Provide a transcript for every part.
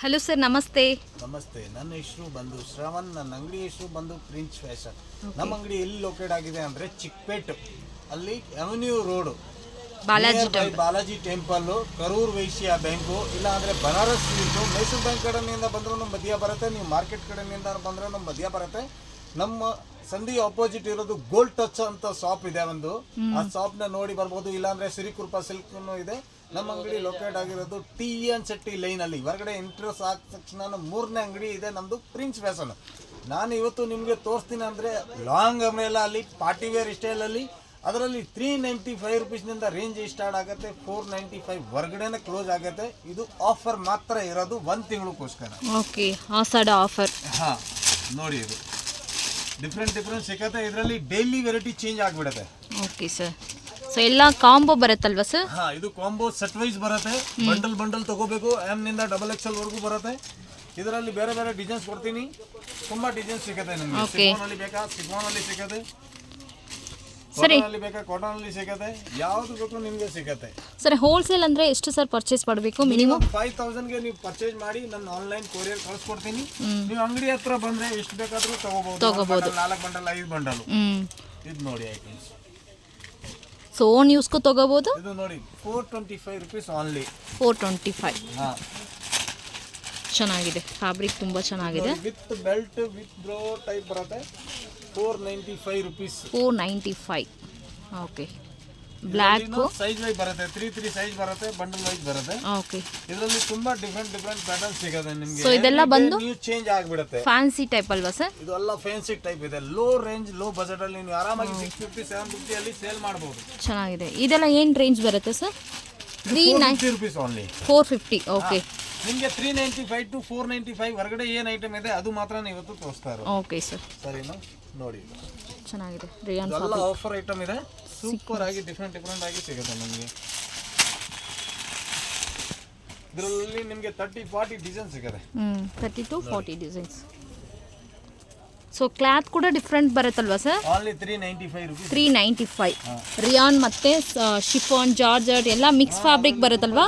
Hello sir, ನಮಸ್ತೆ. ನಮಸ್ತೆ. ನನ್ನ ಹೆಸರು ಬಂದು ಶ್ರವಣ್. ನನ್ನ ಅಂಗಡಿ ಹೆಸರು ಬಂದು ಪ್ರಿನ್ಸ್ ಫ್ಯಾಷನ್. ನಮ್ಮ ಅಂಗಡಿ ಎಲ್ಲಿ ಲೊಕೇಟ್ ಆಗಿದೆ ಅಂದರೆ ಚಿಕ್ಕಪೇಟೆ, ಅಲ್ಲಿ avenue road, Balaji temple, Karur Vysya bank, ಇಲ್ಲ ಅಂದರೆ ಬನಾರಸ್ ಸ್ವೀಟು. ಮೈಸೂರು ಬ್ಯಾಂಕ್ ಕಡೆಯಿಂದ ಬಂದ್ರೂ ಮಧ್ಯ ಬರುತ್ತೆ, ನೀವು ಮಾರ್ಕೆಟ್ ಕಡೆಯಿಂದ ಬಂದ್ರೂ ಮಧ್ಯ ಬರುತ್ತೆ. ನಮ್ಮ ಸಂಧಿ ಆಪೋಸಿಟ್ ಇರೋದು ಗೋಲ್ಡ್ ಟಚ್ ಅಂತ ಶಾಪ್ ಇದೆ ಒಂದು, ಆ ಶಾಪ್ನ ನೋಡಿ ಬರ್ಬೋದು. ಇಲ್ಲಾಂದ್ರೆ ಸಿರಿಕೃಪಾ ಸಿಲ್ಕ್ ಇದೆ. ನಮ್ಮ ಅಂಗಡಿ ಲೊಕೇಟ್ ಆಗಿರೋದು TN ಶೆಟ್ಟಿ ಲೈನ್ ಅಲ್ಲಿ. ಹೊರಗಡೆ ಎಂಟ್ರೆನ್ಸ್ ಆದ ತಕ್ಷಣ ಮೂರನೇ ಅಂಗಡಿ ಇದೆ ನಮ್ದು, ಪ್ರಿನ್ಸ್ ಫ್ಯಾಷನ್. ನಾನು ಇವತ್ತು ನಿಮಗೆ ತೋರಿಸ್ತೀನಿ ಅಂದರೆ ಲಾಂಗ್ ಅಮ್ರೆಲಾ ಅಲ್ಲಿ, ಪಾರ್ಟಿ ವೇರ್ ಸ್ಟೈಲ್ ಅಲ್ಲಿ, ಅದರಲ್ಲಿ 395 ರುಪೀಸ್ನಿಂದ ರೇಂಜ್ ಸ್ಟಾರ್ಟ್ ಆಗುತ್ತೆ. 495 ಹೊರಗಡೆನೇ ಕ್ಲೋಸ್ ಆಗುತ್ತೆ. ಇದು ಆಫರ್ ಮಾತ್ರ ಇರೋದು 1 ತಿಂಗಳಕ್ಕೋಸ್ಕರ. ಓಕೆ, ಆಷಾಢ ಆಫರ್. ಹಾ, ನೋಡಿ ಇದು ಡಿಫ್ರೆಂಟ್ ಸಿಗುತ್ತೆ. ಇದರಲ್ಲಿ ಡೈಲಿ ವೆರೈಟಿ ಚೇಂಜ್ ಆಗಿಬಿಡುತ್ತೆ. Okay sir. ಸೊ ಎಲ್ಲ ಕಾಂಬೋ ಬರುತ್ತಲ್ವಾ ಸರ್? ಹಾ, ಇದು ಕಾಂಬೋ ಸೆಟ್ ವೈಸ್ ಬರುತ್ತೆ. ಬಂಡಲ್ ತಗೋಬೇಕು. M ನಿಂದ XXL ವರೆಗೂ ಬರುತ್ತೆ. ಇದರಲ್ಲಿ ಬೇರೆ ಬೇರೆ ಡಿಸೈನ್ಸ್ ಕೊಡ್ತೀನಿ. ತುಂಬಾ ಡಿಸೈನ್ಸ್ ಸಿಗುತ್ತೆ ನಿಮಗೆ. ಸಿಫಾನ್ ಅಲ್ಲಿ ಬೇಕಾ ಸಿಫಾನ್ ಅಲ್ಲಿ ಸಿಗುತ್ತೆ, ಕಾಟನ್ ಅಲ್ಲಿ ಬೇಕಾ ಕಾಟನ್ ಅಲ್ಲಿ ಸಿಗುತ್ತೆ, ಯಾವುದು ಬೇಕು ನಿಮಗೆ ಸಿಗುತ್ತೆ. ಸರ್, ಹೋಲ್ಸೇಲ್ ಅಂದ್ರೆ ಎಷ್ಟು ಸರ್ ಪರ್ಚೇಸ್ ಮಾಡಬೇಕು? ಮಿನಿಮಮ್ 5000 ಗೆ ನೀವು ಪರ್ಚೇಸ್ ಮಾಡಿ ನನ್ನ ಆನ್ಲೈನ್ ಕೊರಿಯರ್ ಕಳಿಸ್ಕೊಡ್ತೀನಿ. ನೀವು ಅಂಗಡಿ ಹತ್ರ ಬಂದ್ರೆ ಎಷ್ಟು ಬೇಕಾದ್ರೂ ತಗೋಬಹುದು. 4 ಬಂಡಲ್ 5 ಬಂಡಲ್. ಇದು ನೋಡಿ ಐಟಮ್ಸ್. ಸೊ ಓನ್ ಯೂಸ್ಗೂ ತಗೋಬಹುದು. ಇದು ನೋಡಿ 425 ರುಪೀಸ್ ಓನ್ಲಿ. 425. ಹಾ, ಚೆನ್ನಾಗಿದೆ. ಫ್ಯಾಬ್ರಿಕ್ ತುಂಬಾ ಚೆನ್ನಾಗಿದೆ. ವಿತ್ ಬೆಲ್ಟ್ ವಿತ್ ಬ್ರೋ ಟೈಪ್ ಬರುತ್ತೆ. 495 rupees. 495. Okay. Black size wise ಬರುತ್ತೆ. 3 ಸೈಜ್ ಬರುತ್ತೆ, ಬಂಡಲ್ ವೈಸ್ ಬರುತ್ತೆ. ಓಕೆ. ಇದರಲ್ಲಿ ತುಂಬಾ ಡಿಫರೆಂಟ್ ಪ್ಯಾಟರ್ನ್ ಸಿಗುತ್ತೆ ನಿಮಗೆ. ಸೊ ಇದೆಲ್ಲ ಬಂದು ನ್ಯೂ ಚೇಂಜ್ ಆಗಿಬಿಡುತ್ತೆ. ಫ್ಯಾನ್ಸಿ ಟೈಪ್ ಅಲ್ವಾ ಸರ್? ಇದು ಎಲ್ಲ ಫ್ಯಾನ್ಸಿ ಟೈಪ್ ಇದೆ. ಲೋ ರೇಂಜ್ ಲೋ ಬಜೆಟ್ ಅಲ್ಲಿ ನೀವು ಆರಾಮಾಗಿ 650 750 ಅಲ್ಲಿ ಸೇಲ್ ಮಾಡಬಹುದು. ಚೆನ್ನಾಗಿದೆ. ಇದೆಲ್ಲ ಏನು ರೇಂಜ್ ಬರುತ್ತೆ ಸರ್? 390 rupees only. 450. ಓಕೆ. ನಿಮಗೆ 395 to 495 ಹೊರಗಡೆ ಏನು ಐಟಮ್ ಇದೆ ಅದು ಮಾತ್ರ ಇವತ್ತು ತೋರಿಸ್ತಾ ಇರೋದು. Okay sir. ಸರಿನಾ? ನೋಡಿ ಚೆನ್ನಾಗಿದೆ. ರಿಯಾನ್ ಎಲ್ಲ ಆಫರ್ ಐಟಮ್ ಇದೆ. ಸೂಪರ್ ಆಗಿ ಡಿಫರೆಂಟ್ ಆಗಿ ಸಿಗುತ್ತೆ ನಿಮಗೆ. ಇದರಲ್ಲಿ ನಿಮಗೆ 30-40 ಡಿಸೈನ್ ಸಿಗುತ್ತೆ. 30 to 40 ಡಿಸೈನ್ಸ್. ಸೊ ಕ್ಲಾತ್ ಕೂಡ ಡಿಫ್ರೆಂಟ್ ಬರುತ್ತಲ್ವಾ ಸರ್? Only 395 rupees. 395. ರಿಯಾನ್ ಮತ್ತೆ ಶಿಫಾನ್, ಜಾರ್ಜೆಟ್ ಎಲ್ಲ ಮಿಕ್ಸ್ ಫ್ಯಾಬ್ರಿಕ್ ಬರುತ್ತಲ್ವಾ?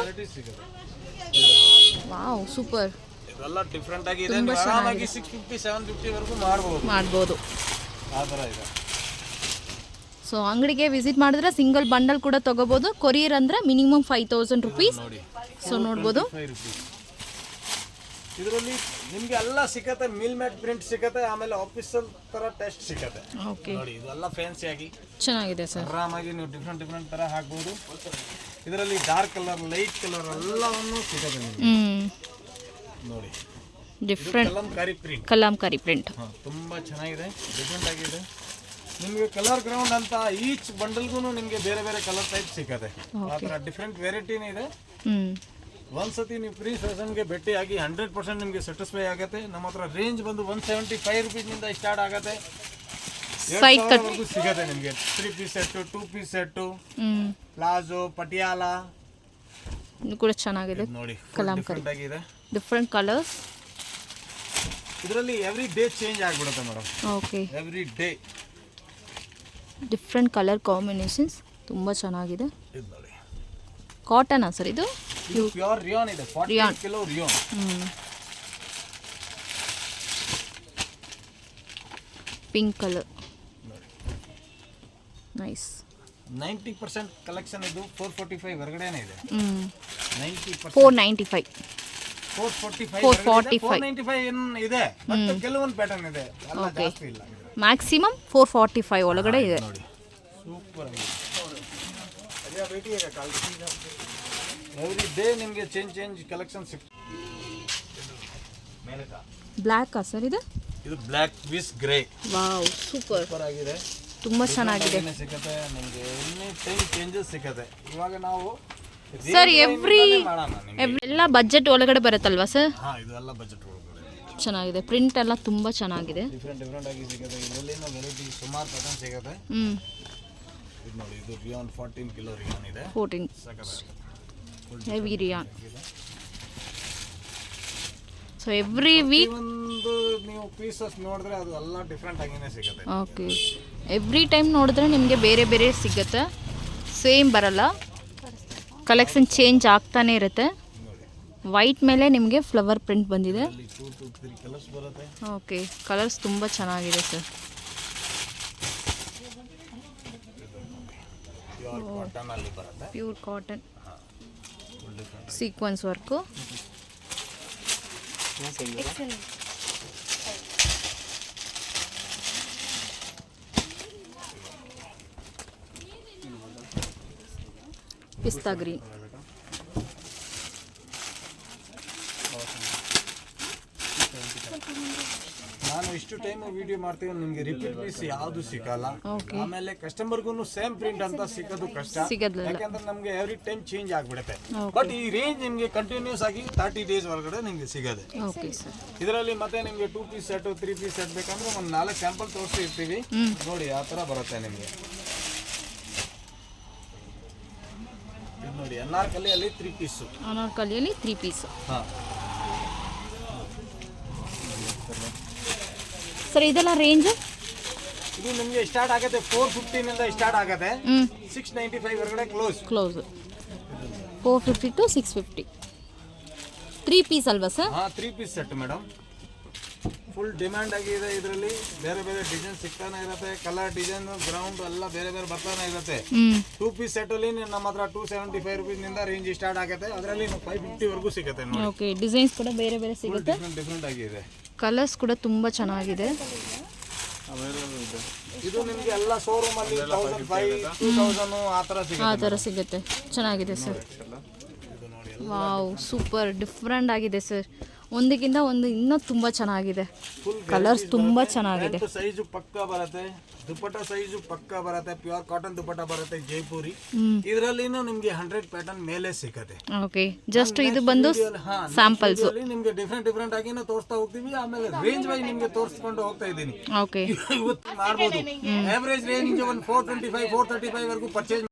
Wow, super. ಇದೆಲ್ಲ ಡಿಫರೆಂಟ್ ಆಗಿ ಇದೆ. ನೀವು ಆರಾಮಾಗಿ 650 750 ವರೆಗೂ ಮಾಡಬಹುದು. ಆ ಥರ ಇದೆ. ಸೊ ಅಂಗಡಿಗೆ ವಿಸಿಟ್ ಮಾಡಿದ್ರೆ ಸಿಂಗಲ್ ಬಂಡಲ್ ಕೂಡ ತಗೋಬಹುದು. ಕೊರಿಯರ್ ಅಂದ್ರೆ ಮಿನಿಮಮ್ 5000 ರುಪೀಸ್. ಸೊ ನೋಡ್ಬೋದು. ಇದರಲ್ಲಿ ನಿಮಗೆ ಎಲ್ಲ ಸಿಗುತ್ತೆ. ಮಿಲ್ ಮ್ಯಾಟ್ ಪ್ರಿಂಟ್ ಸಿಗುತ್ತೆ, ಆಮೇಲೆ ಆಫೀಸಲ್ ತರ ಟೆಸ್ಟ್ ಸಿಗುತ್ತೆ. ಓಕೆ. ನೋಡಿ ಇದೆಲ್ಲ ಫ್ಯಾನ್ಸಿ ಆಗಿ ಚೆನ್ನಾಗಿದೆ ಸರ್. ಆರಾಮಾಗಿ ನೀವು ಡಿಫರೆಂಟ್ ತರ ಹಾಕಬಹುದು. ಇದರಲ್ಲಿ ಡಾರ್ಕ್ ಕಲರ್, ಲೈಟ್ ಕಲರ್ ಎಲ್ಲವನ್ನು ಸಿಗುತ್ತೆ ನಿಮಗೆ. ನೋಡಿ ಡಿಫರೆಂಟ್ ಕಲಾಂಕಾರಿ ಪ್ರಿಂಟ್ ತುಂಬಾ ಚೆನ್ನಾಗಿದೆ, ಡಿಫರೆಂಟ್ ಆಗಿದೆ. ನಿಮಗೆ ಕಲರ್ ಗ್ರೌಂಡ್ ಅಂತ ಈಚ್ ಬಂಡಲ್ಗೂ ನಿಮಗೆ ಬೇರೆ ಬೇರೆ ಕಲರ್ ಟೈಪ್ ಸಿಗುತ್ತೆ. ಆ ಥರ ಡಿಫ್ರೆಂಟ್ ವೆರೈಟಿನೇ ಇದೆ. ಒಂದ್ಸತಿ ನೀವು ಪ್ರಿನ್ಸ್ ಫ್ಯಾಷನ್ಗೆ ಭೇಟಿಯಾಗಿ 100% ನಿಮಗೆ ಸ್ಯಾಟಿಸ್ಫೈ ಆಗುತ್ತೆ. ನಮ್ಮ ಹತ್ರ ರೇಂಜ್ ಬಂದು 175 ರುಪೀಸ್ನಿಂದ ಸ್ಟಾರ್ಟ್ ಆಗುತ್ತೆ. 2000 ವರೆಗೂ ಸಿಗುತ್ತೆ ನಿಮಗೆ. 3 piece set, 2 piece set, palazzo, Patiala ಇದು ಕೂಡ ಚೆನ್ನಾಗಿದೆ. ನೋಡಿ ಕಲಾಂಕಾರಿ ಆಗಿದೆ, ಡಿಫರೆಂಟ್ ಕಲರ್ಸ್. ಇದರಲ್ಲಿ ಎವ್ರಿ ಡೇ ಚೇಂಜ್ ಆಗಿಬಿಡುತ್ತೆ madam. Okay. Every day different colour combinations ತುಂಬ ಚೆನ್ನಾಗಿದೆ. ಕಾಟನಾ ಸರ್ ಇದು? ಪ್ಯೂರ್ ರಿಯಾನ್ ಇದೆ. 40 kilo rayon. Pink colour, nice. 90% collection ಇದು 445 ಹೊರಗಡೆನೇ ಇದೆ. 90% 495. 445 ಏನು ಇದೆ, ಮತ್ತೆ ಕೆಲವೊಂದು ಪ್ಯಾಟರ್ನ್ ಇದೆ, ಎಲ್ಲ ಜಾಸ್ತಿ ಇಲ್ಲ. ಮ್ಯಾಕ್ಸಿಮಮ್ 445 ಒಳಗಡೆ ಇದೆ. ನೋಡಿ ಸೂಪರ್ ಆಗಿದೆ. ಎವ್ರಿ ಡೇ ನಿಮಗೆ ಚೇಂಜ್ ಕಲೆಕ್ಷನ್ ಸಿಗುತ್ತೆ. ಬ್ಲ್ಯಾಕ್ ಸರ್ ಇದು? ಇದು black with grey. Wow, super ಆಗಿದೆ. ತುಂಬಾ ಚೆನ್ನಾಗಿದೆ. ಸಿಗುತ್ತೆ ನಿಮಗೆ. ಎನಿ ಟೈಮ್ ಚೇಂಜಸ್ ಸಿಗುತ್ತೆ. ಇವಾಗ ನಾವು ಸರ್ ಎಲ್ಲ ಬಜೆಟ್ ಒಳಗಡೆ ಬರುತ್ತಲ್ವಾ ಸರ್? ಹಾ, ಇದು ಎಲ್ಲ ಬಜೆಟ್ ಒಳಗಡೆ ಚೆನ್ನಾಗಿದೆ. ಪ್ರಿಂಟ್ ಎಲ್ಲ ತುಂಬಾ ಚೆನ್ನಾಗಿದೆ. ಡಿಫರೆಂಟ್ ಆಗಿ ಸಿಗುತ್ತೆ. ಇದರಲ್ಲಿ ವೆರೈಟಿ ಸುಮಾರು ಪ್ಯಾಟರ್ನ್ ಸಿಗುತ್ತೆ. ಇದು ನೋಡಿ, ಇದು ರಿಯಾನ್ 14 ಕಿಲೋ ರಿಯಾನ್ ಇದೆ. 14 heavy rayon. So every week ಒಂದು ನೀವು ಪೀಸಸ್ ನೋಡಿದ್ರೆ ಅದು ಎಲ್ಲ ಡಿಫರೆಂಟ್ ಆಗಿನೇ ಸಿಗುತ್ತೆ. ಓಕೆ. ಎವ್ರಿ ಟೈಮ್ ನೋಡಿದ್ರೆ ನಿಮಗೆ ಬೇರೆ ಬೇರೆ ಸಿಗುತ್ತೆ, ಸೇಮ್ ಬರಲ್ಲ. ಕಲೆಕ್ಷನ್ ಚೇಂಜ್ ಆಗ್ತಾನೆ ಇರುತ್ತೆ. ವೈಟ್ ಮೇಲೆ ನಿಮಗೆ ಫ್ಲವರ್ ಪ್ರಿಂಟ್ ಬಂದಿದೆ. ಅಲ್ಲಿ 2 to 3 ಕಲರ್ಸ್ ಬರುತ್ತೆ. ಓಕೆ, ಕಲರ್ಸ್ ತುಂಬ ಚೆನ್ನಾಗಿದೆ ಸರ್. ಪ್ಯೂರ್ ಕಾಟನ್ ಅಲ್ಲಿ ಬರುತ್ತೆ. Pure cotton full different. Sequence work. ಪಿಸ್ತಾ ಗ್ರೀನ್. ನಾನು ಇಷ್ಟು ಟೈಮ್ ವಿಡಿಯೋ ಮಾಡ್ತೀವಿ, ನಿಮಗೆ ರಿಪೀಟ್ ಪೀಸ್ ಯಾವುದು ಸಿಗಲ್ಲ. ಓಕೆ, ಆಮೇಲೆ ಕಸ್ಟಮರ್ಗೂ ಸೇಮ್ ಪ್ರಿಂಟ್ ಅಂತ ಸಿಗೋದು ಕಷ್ಟ, ಸಿಗೋದಿಲ್ಲ. ಯಾಕಂದ್ರೆ ನಮಗೆ ಎವ್ರಿ ಟೈಮ್ ಚೇಂಜ್ ಆಗ್ಬಿಡುತ್ತೆ. ಓಕೆ. ಬಟ್ ಈ ರೇಂಜ್ ನಿಮಗೆ ಕಂಟಿನ್ಯೂಸ್ ಆಗಿ 30 ಡೇಸ್ ಒಳಗಡೆ ನಿಮಗೆ ಸಿಗೋದೆ. Okay sir. ಇದರಲ್ಲಿ ಮತ್ತೆ ನಿಮಗೆ 2 ಪೀಸ್ ಸೆಟ್ 3 ಪೀಸ್ ಸೆಟ್ ಬೇಕಂದ್ರೆ ಒಂದು 4 ಸ್ಯಾಂಪಲ್ ತೋರಿಸ್ತಿರ್ತೀವಿ. ನೋಡಿ ಆ ಥರ ಬರುತ್ತೆ ನಿಮಗೆ. ಇದು ನೋಡಿ ಅನಾರ್ಕಲಿಯಲ್ಲಿ 3 ಪೀಸು. ಅನಾರ್ಕಲಿಯಲ್ಲಿ 3 ಪೀಸ್. ಹಾಂ ಸರ್ ಇದೆಲ್ಲ ರೇಂಜ್? ಇದು ನಿಮಗೆ ಸ್ಟಾರ್ಟ್ ಆಗುತ್ತೆ 450 ನಿಂದ ಸ್ಟಾರ್ಟ್ ಆಗುತ್ತೆ. 695 ವರೆಗಡೆ ಕ್ಲೋಸ್. 450 to 650. 3 ಪೀಸ್ ಅಲ್ವಾ ಸರ್? ಹಾಂ 3 piece set madam. Full demand ಆಗಿದೆ. ಇದರಲ್ಲಿ ಬೇರೆ ಬೇರೆ ಡಿಸೈನ್ ಸಿಗ್ತಾನೆ ಇರುತ್ತೆ. ಕಲರ್ ಡಿಸೈನ್ ಗ್ರೌಂಡ್ ಎಲ್ಲ ಬೇರೆ ಬೇರೆ ಬರ್ತಾನೆ ಇರುತ್ತೆ. 2 ಪೀಸ್ ಸೆಟ್ ಅಲ್ಲಿ ನಮ್ಮ ಹತ್ರ 275 ರುಪೀಸ್ ನಿಂದ ರೇಂಜ್ ಸ್ಟಾರ್ಟ್ ಆಗುತ್ತೆ. ಅದರಲ್ಲಿ 550 ವರೆಗೂ ಸಿಗುತ್ತೆ ನೋಡಿ. ಓಕೆ, ಡಿಸೈನ್ಸ್ ಕೂಡ ಬೇರೆ ಬೇರೆ ಸಿಗುತ್ತೆ. ಡಿಫ್ರೆಂಟ್ ಆಗಿದೆ. ಕಲರ್ಸ್ ಕೂಡ ತುಂಬ ಚೆನ್ನಾಗಿದೆ. ಇದು ನಿಮಗೆ ಎಲ್ಲ ಶೋರೂಮ್ ಅಲ್ಲಿ 1500 2000 ಆ ಥರ ಸಿಗುತ್ತೆ. ಆ ಥರ ಸಿಗುತ್ತೆ. ಚೆನ್ನಾಗಿದೆ ಸರ್. ವಾವ್, ಸೂಪರ್ ಡಿಫ್ರೆಂಟ್ ಆಗಿದೆ ಸರ್. ಒಂದಕ್ಕಿಂತ ಒಂದು ಇನ್ನೂ ತುಂಬ ಚೆನ್ನಾಗಿದೆ. ಕಲರ್ಸ್ ತುಂಬ ಚೆನ್ನಾಗಿದೆ. ಸೈಜು ಪಕ್ಕ ಬರುತ್ತೆ. ದುಪ್ಪಟ್ಟ ಸೈಜು ಪಕ್ಕ ಬರುತ್ತೆ. ಪ್ಯೂರ್ ಕಾಟನ್ ದುಪ್ಪಟ್ಟ ಬರುತ್ತೆ ಜೈಪುರಿ. ಇದರಲ್ಲಿ ನಿಮ್ಗೆ 100 ಪ್ಯಾಟರ್ನ್ ಮೇಲೆ ಸಿಗುತ್ತೆ. ಓಕೆ, ಜಸ್ಟ್ ಇದು ಬಂದು ಸ್ಯಾಂಪಲ್ಸ್. ನಿಮ್ಗೆ ಡಿಫ್ರೆಂಟ್ ಆಗಿನ ತೋರಿಸ್ತಾ ಹೋಗ್ತೀವಿ. ಆಮೇಲೆ ರೇಂಜ್ ವೈಸ್ ನಿಮ್ಗೆ ತೋರಿಸ್ಕೊಂಡು ಹೋಗ್ತಾ ಇದ್ದೀನಿ. ಓಕೆ, ಇವತ್ತು ಮಾಡ್ಬೋದು. ಆವರೇಜ್ ರೇಂಜ್ ಒಂದು 425 435 ವರೆಗೂ ಪರ್ಚೇಸ್